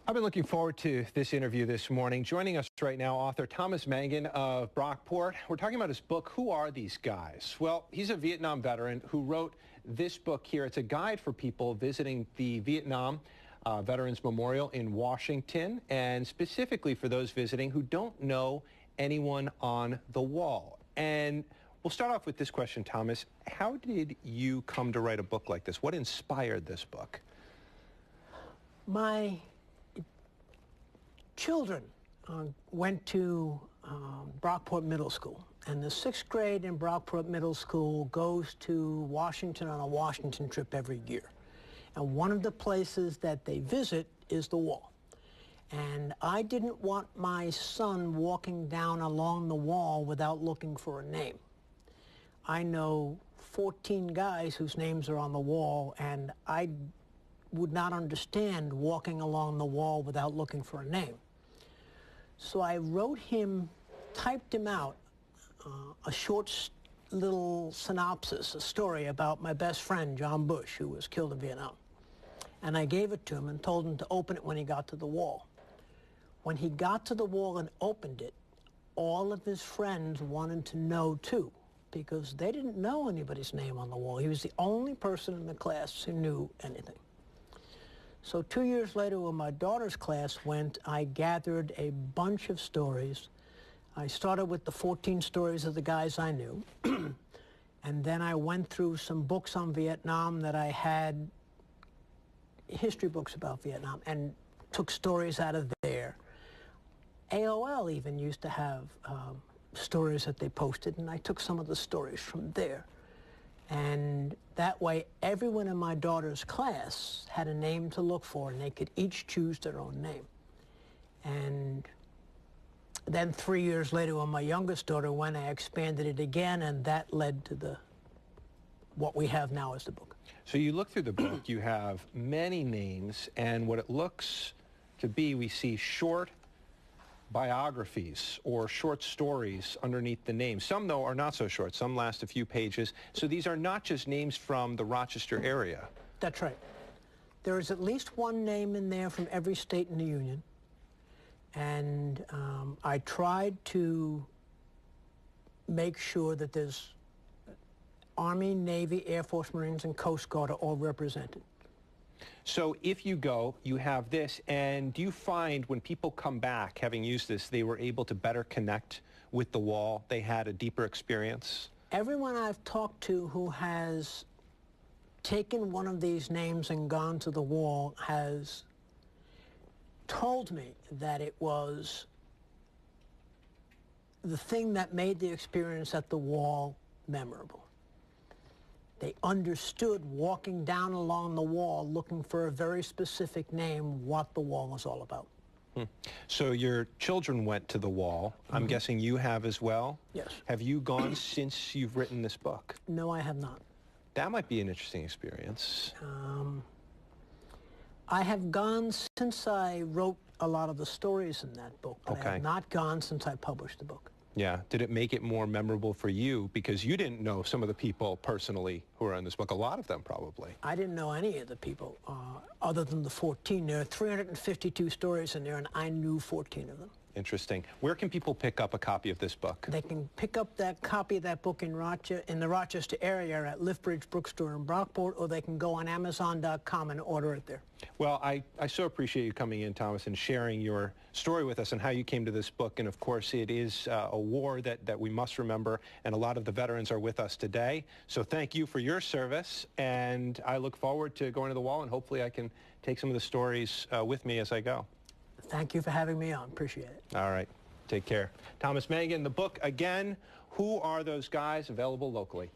I've been looking forward to this interview this morning. Joining us right now, author Thomas Mangan of Brockport. We're talking about his book, Who Are These Guys? Well, he's a Vietnam veteran who wrote this book here. It's a guide for people visiting the Vietnam Veterans Memorial in Washington, and specifically for those visiting who don't know anyone on the wall. And we'll start off with this question, Thomas. How did you come to write a book like this? What inspired this book? My children went to Brockport Middle School, and the 6th grade in Brockport Middle School goes to Washington on a Washington trip every year. And one of the places that they visit is the wall. And I didn't want my son walking down along the wall without looking for a name. I know 14 guys whose names are on the wall, and I would not understand walking along the wall without looking for a name. So I wrote him, typed him out, a short little synopsis, a story about my best friend, John Bush, who was killed in Vietnam. And I gave it to him and told him to open it when he got to the wall. When he got to the wall and opened it, all of his friends wanted to know too, because they didn't know anybody's name on the wall. He was the only person in the class who knew anything. So 2 years later, when my daughter's class went, I gathered a bunch of stories. I started with the 14 stories of the guys I knew, and then I went through some books on Vietnam that I had, history books about Vietnam, and took stories out of there. AOL even used to have stories that they posted, and I took some of the stories from there. And that way, everyone in my daughter's class had a name to look for, and they could each choose their own name. And then 3 years later, when my youngest daughter went, I expanded it again, and that led to what we have now as the book. So you look through the book, you have many names, and what it looks to be, we see short biographies or short stories underneath the names. Some, though, are not so short. Some last a few pages. So these are not just names from the Rochester area. That's right. There is at least one name in there from every state in the Union. And I tried to make sure that there's Army, Navy, Air Force, Marines, and Coast Guard are all represented. So if you go, you have this, and do you find when people come back, having used this, they were able to better connect with the wall? They had a deeper experience? Everyone I've talked to who has taken one of these names and gone to the wall has told me that it was the thing that made the experience at the wall memorable. They understood walking down along the wall looking for a very specific name, what the wall was all about. So your children went to the wall. I'm guessing you have as well? Yes. Have you gone since you've written this book? No, I have not. That might be an interesting experience. I have gone since I wrote a lot of the stories in that book, but I have not gone since I published the book. Yeah. Did it make it more memorable for you because you didn't know some of the people personally who are in this book? A lot of them, probably. I didn't know any of the people other than the 14. There are 352 stories in there, and I knew 14 of them. Interesting. Where can people pick up a copy of this book? They can pick up that copy of that book in the Rochester area at Liftbridge Bookstore in Brockport, or they can go on Amazon.com and order it there. Well, I so appreciate you coming in, Thomas, and sharing your story with us and how you came to this book. And, of course, it is a war that we must remember, and a lot of the veterans are with us today. So thank you for your service, and I look forward to going to the wall, and hopefully I can take some of the stories with me as I go. Thank you for having me on. Appreciate it. All right. Take care. Thomas Mangan, the book, again, Who Are Those Guys? Available locally.